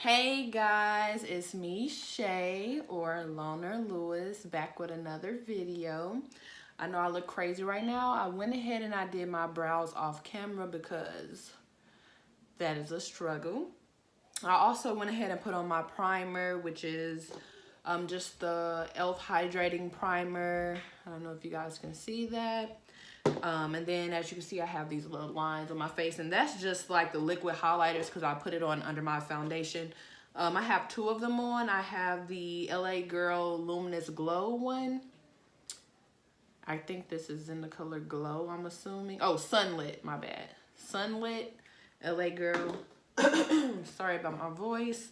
Hey guys, it's me Shay or Loner Lewis back with another video. I know I look crazy right now. I went ahead and I did my brows off camera because that is a struggle. I also went ahead and put on my primer, which is just the e.l.f. hydrating primer. I don't know if you guys can see that. And then as you can see, I have these little lines on my face, and that's just like the liquid highlighters because I put it on under my foundation. I have two of them on. I have the LA Girl Luminous Glow one. I think this is in the color Glow, I'm assuming. Oh, Sunlit, my bad. Sunlit, LA Girl. Sorry about my voice.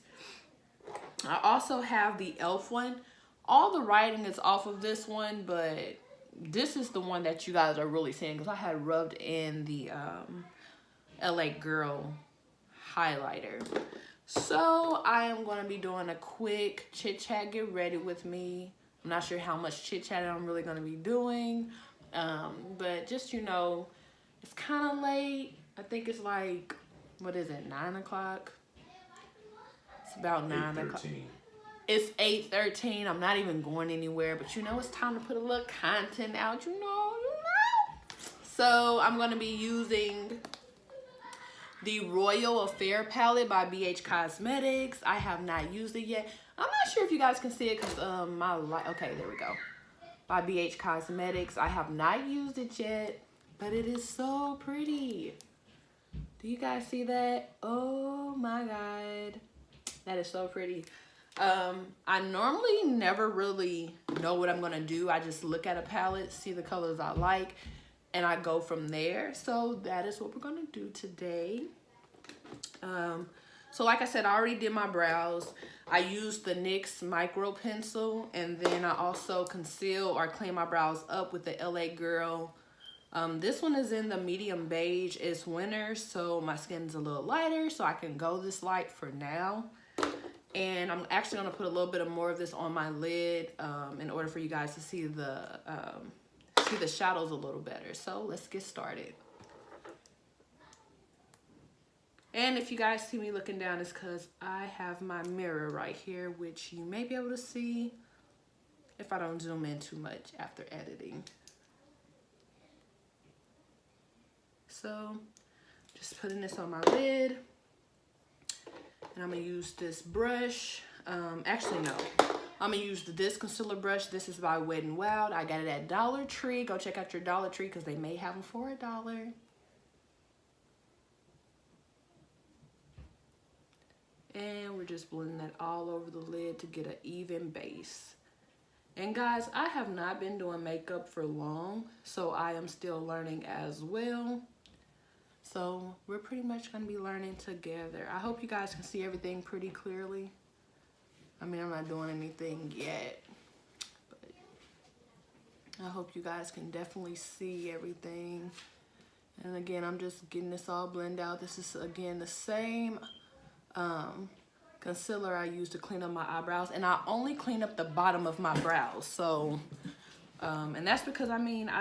I also have the e.l.f. one. All the writing is off of this one, but this is the one that you guys are really seeing because I had rubbed in the LA Girl highlighter. So I am going to be doing a quick chit chat. Get ready with me. I'm not sure how much chit chat I'm really going to be doing, but just, you know, it's kind of late. I think it's like, what is it, 9 o'clock? It's about 9 o'clock. It's 8:13. I'm not even going anywhere, but you know it's time to put a little content out, you know. So I'm going to be using the Royal Affair palette by BHcosmetics. I have not used it yet. I'm not sure if you guys can see it because my light, okay, there we go. By BHcosmetics. I have not used it yet, but it is so pretty. Do you guys see that? Oh my God. That is so pretty. I normally never really know what I'm gonna do. I just look at a palette, see the colors I like, and I go from there. So that is what we're gonna do today. So like I said, I already did my brows. I used the NYX micro pencil, and then I also conceal or clean my brows up with the LA Girl. This one is in the medium beige. It's winter, so my skin's a little lighter, so I can go this light for now. And I'm actually gonna put a little bit of more of this on my lid in order for you guys to see the shadows a little better. So let's get started. And if you guys see me looking down, it's because I have my mirror right here, which you may be able to see if I don't zoom in too much after editing. So just putting this on my lid. And I'm gonna use this brush. Actually, no. I'm gonna use this concealer brush. This is by Wet n Wild. I got it at Dollar Tree. Go check out your Dollar Tree because they may have them for $1. And we're just blending that all over the lid to get an even base. And guys, I have not been doing makeup for long, so I am still learning as well. So we're pretty much gonna be learning together. I hope you guys can see everything pretty clearly. I mean, I'm not doing anything yet, but I hope you guys can definitely see everything. And again, I'm just getting this all blended out. This is, again, the same concealer I use to clean up my eyebrows, and I only clean up the bottom of my brows. So, and that's because, I mean,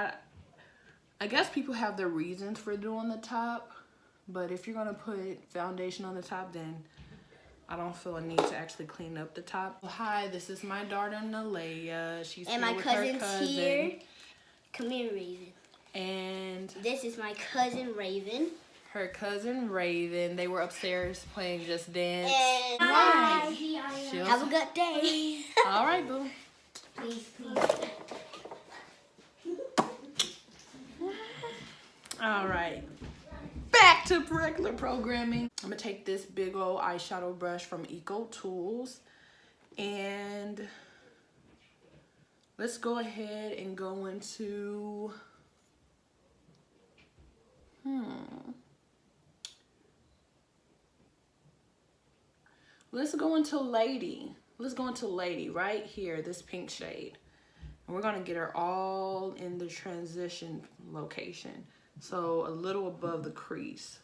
I guess people have their reasons for doing the top, but if you're gonna put foundation on the top, then I don't feel a need to actually clean up the top. Hi, this is my daughter Nalea. She's and here my with cousin's her cousin. here. Come here, Raven. And this is my cousin Raven. Her cousin Raven. They were upstairs playing Just Dance. And hi. Have a good day. All right, boo. Please, please. All right, back to regular programming. I'm gonna take this big old eyeshadow brush from Eco Tools, and let's go ahead and go into, let's go into Lady. Let's go into Lady right here, this pink shade. And we're gonna get her all in the transition location. So a little above the crease.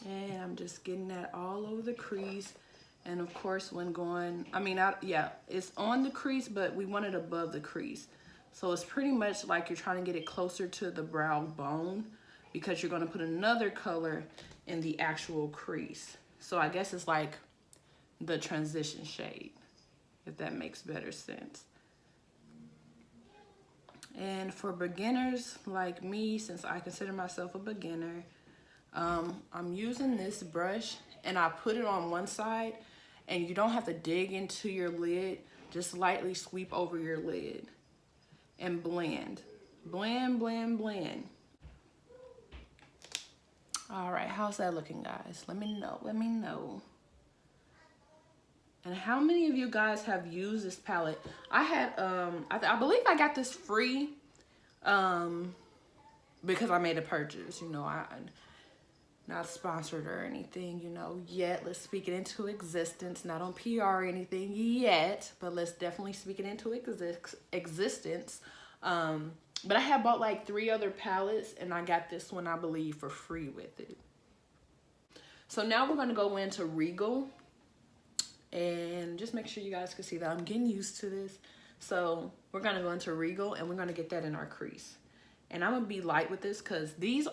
And I'm just getting that all over the crease. And of course when going, I mean, yeah, it's on the crease, but we want it above the crease. So it's pretty much like you're trying to get it closer to the brow bone because you're going to put another color in the actual crease. So I guess it's like the transition shade, if that makes better sense. And for beginners like me, since I consider myself a beginner, I'm using this brush and I put it on one side, and you don't have to dig into your lid. Just lightly sweep over your lid and blend. Blend, blend, blend. All right, how's that looking, guys? Let me know, let me know. And how many of you guys have used this palette? I had, I believe I got this free because I made a purchase. You know, I not sponsored or anything, you know, yet. Let's speak it into existence. Not on PR or anything yet, but let's definitely speak it into existence. But I had bought like 3 other palettes, and I got this one, I believe, for free with it. So now we're going to go into Regal, and just make sure you guys can see that I'm getting used to this. So we're going to go into Regal, and we're going to get that in our crease. And I'm going to be light with this because these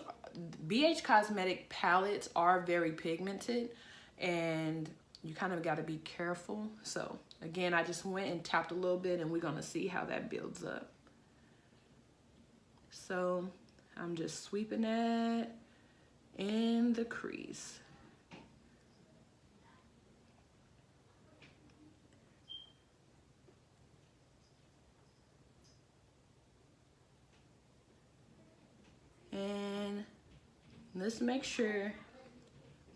BH Cosmetic palettes are very pigmented, and you kind of got to be careful. So again, I just went and tapped a little bit, and we're going to see how that builds up. So I'm just sweeping that in the crease. And let's make sure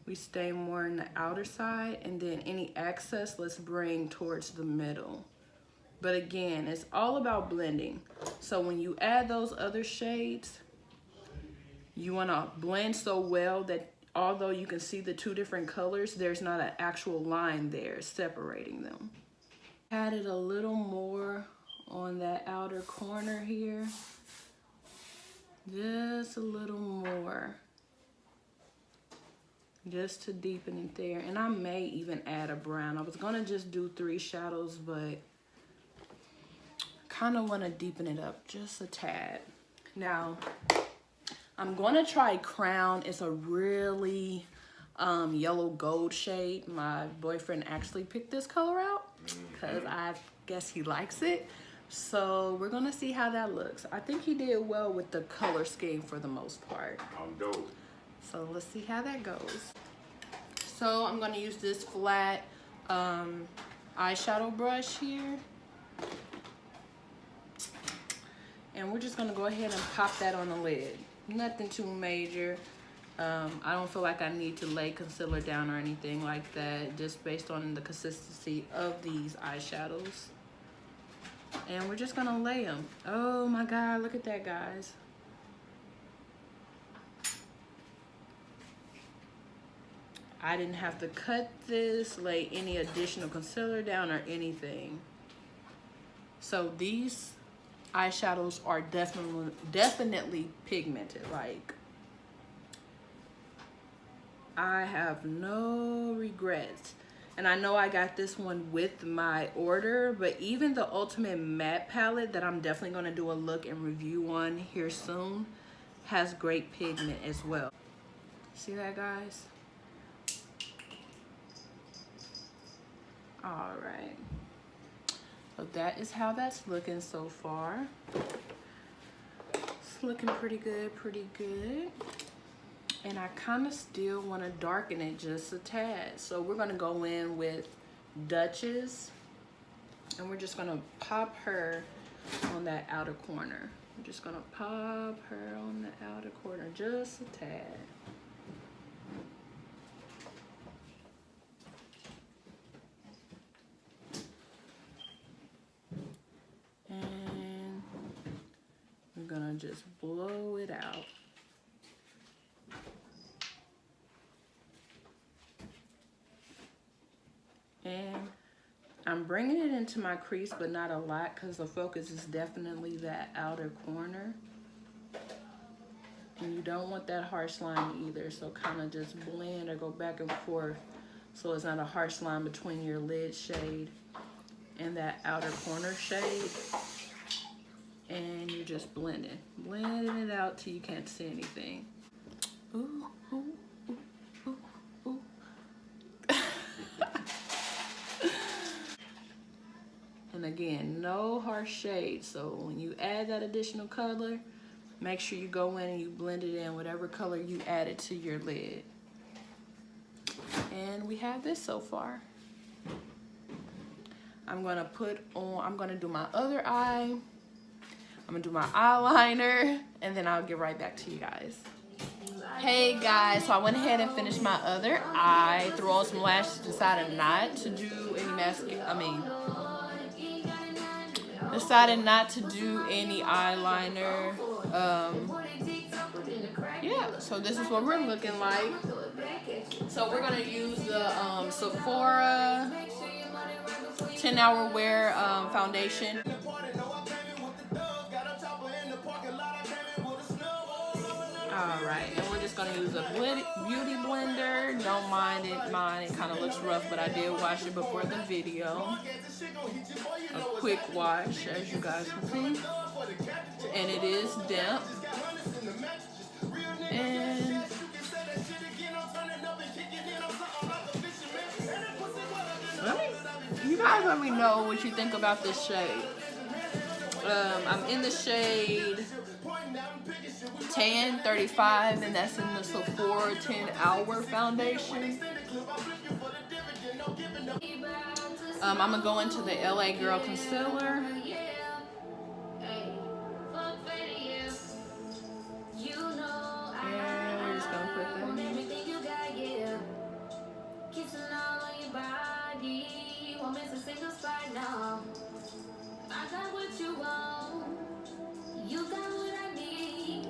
we stay more in the outer side, and then any excess let's bring towards the middle. But again, it's all about blending. So when you add those other shades, you want to blend so well that although you can see the 2 different colors, there's not an actual line there separating them. Added a little more on that outer corner here. Just a little more. Just to deepen it there. And I may even add a brown. I was going to just do 3 shadows, but kind of want to deepen it up just a tad. Now, I'm going to try Crown. It's a really yellow gold shade. My boyfriend actually picked this color out because I guess he likes it. So we're going to see how that looks. I think he did well with the color scheme for the most part. I'm dope. So let's see how that goes. So I'm going to use this flat eyeshadow brush here. And we're just going to go ahead and pop that on the lid. Nothing too major. I don't feel like I need to lay concealer down or anything like that, just based on the consistency of these eyeshadows. And we're just going to lay them. Oh my God, look at that, guys. I didn't have to cut this, lay any additional concealer down or anything. So these eyeshadows are definitely pigmented. Like, I have no regrets. And I know I got this one with my order, but even the Ultimate Matte palette that I'm definitely going to do a look and review on here soon has great pigment as well. See that, guys? All right. So that is how that's looking so far. It's looking pretty good, pretty good. And I kind of still want to darken it just a tad. So we're going to go in with Duchess. And we're just going to pop her on that outer corner. I'm just going to pop her on the outer corner just a tad. And we're going to just blow it out. And I'm bringing it into my crease, but not a lot, because the focus is definitely that outer corner. And you don't want that harsh line either, so kind of just blend or go back and forth so it's not a harsh line between your lid shade and that outer corner shade. And you're just blending it out till you can't see anything. Ooh, ooh, ooh, ooh, ooh. And again, no harsh shade. So when you add that additional color, make sure you go in and you blend it in whatever color you added to your lid. And we have this so far. I'm gonna do my other eye. I'm gonna do my eyeliner, and then I'll get right back to you guys. Hey guys, so I went ahead and finished my other eye, threw on some lashes, decided not to do any decided not to do any eyeliner. Yeah, so this is what we're looking like. So we're gonna use the Sephora 10-hour wear foundation. Alright, and we're just gonna use a beauty blender. Don't mind it, mine. It kind of looks rough, but I did wash it before the video. A quick wash, as you guys can see. And it is damp. And you guys let me know what you think about this shade. I'm in the shade Tan 35, and that's in the Sephora 10-hour foundation. I'm gonna go into the LA Girl Concealer. And we're just gonna put that in. I got what you want. You got what I need.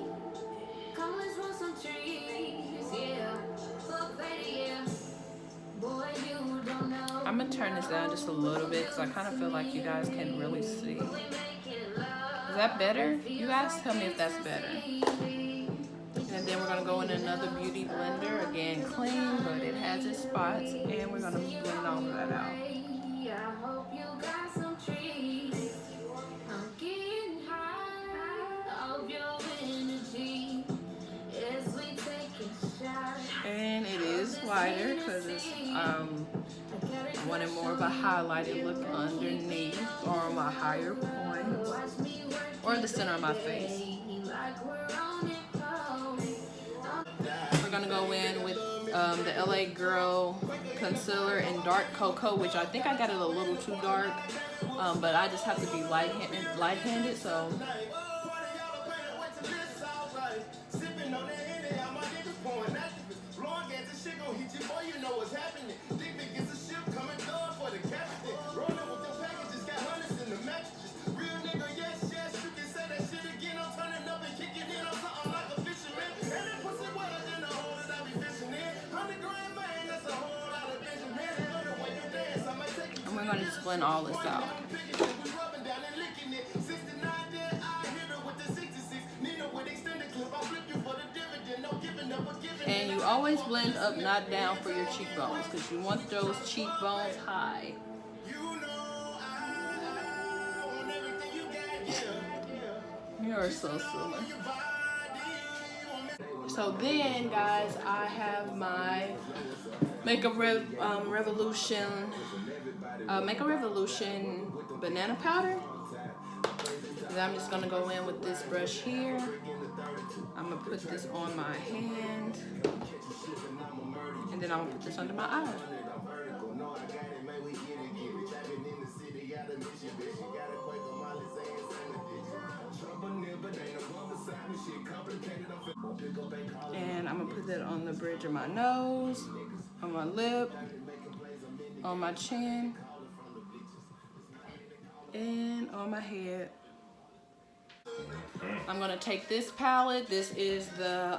Come, let's roll some trees. Yeah. Fuck Betty, yeah. Boy, you don't know. I'm gonna turn this down just a little bit because I kind of feel like you guys can't really see. Is that better? You guys tell me if that's better. And then we're gonna go in another beauty blender. Again, clean, but it has its spots. And we're gonna blend all of that out. I hope you got some trees. I'm getting high of your energy as we take a shot. And it is lighter because it's I wanted more of a highlighted look underneath or on my higher points or the center of my face. We're gonna go in with the LA Girl Concealer in Dark Cocoa, which I think I got it a little too dark, but I just have to be light-handed, so. We're going to just blend all this out. And you always blend up, not down for your cheekbones, because you want those cheekbones high. You're so silly. So then, guys, I have my Makeup Revolution banana powder. And I'm just gonna go in with this brush here. I'm gonna put this on my hand, and then I'm gonna put this under my eye. And I'm gonna put that on the bridge of my nose, on my lip, on my chin, and on my head. I'm gonna take this palette. This is the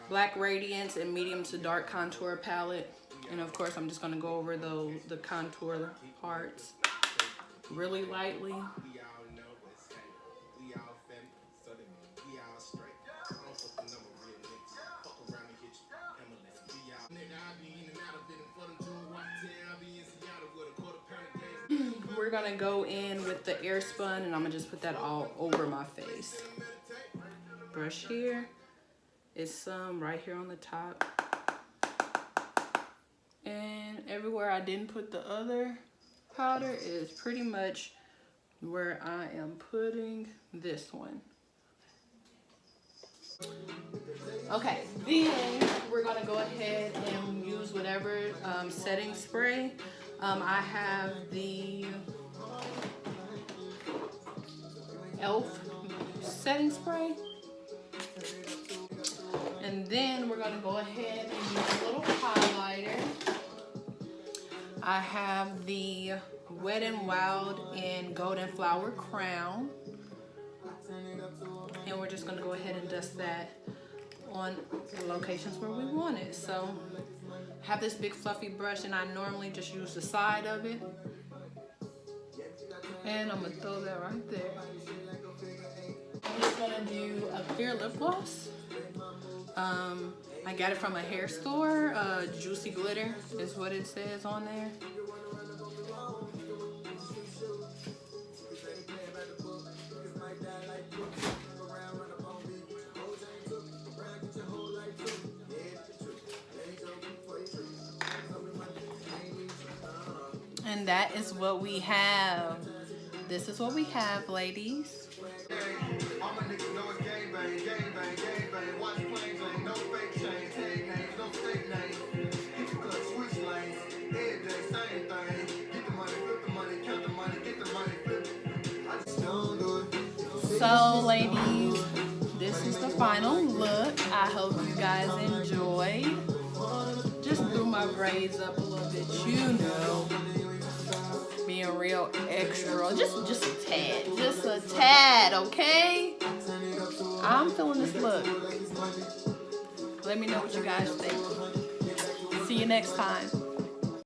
Black Radiance and Medium to Dark Contour palette. And of course, I'm just gonna go over the contour parts really lightly. we're gonna go in with the air spun, and I'm gonna just put that all over my face. Brush here. It's some right here on the top. And everywhere I didn't put the other powder is pretty much where I am putting this one. Okay, then we're gonna go ahead and use whatever setting spray. I have the e.l.f. setting spray. And then we're gonna go ahead and use a little highlighter. I have the Wet n Wild in Golden Flower Crown. And we're just gonna go ahead and dust that on the locations where we want it. So I have this big fluffy brush, and I normally just use the side of it. And I'm gonna throw that right there. I'm just gonna do a clear lip gloss. I got it from a hair store. Juicy Glitter is what it says on there. And that is what we have. This is what we have, ladies. So, ladies, this is the final look. I hope you guys enjoyed. Just threw my braids up a little bit, you know. Being real extra, just a tad, okay? I'm feeling this look. Let me know what you guys think. See you next time.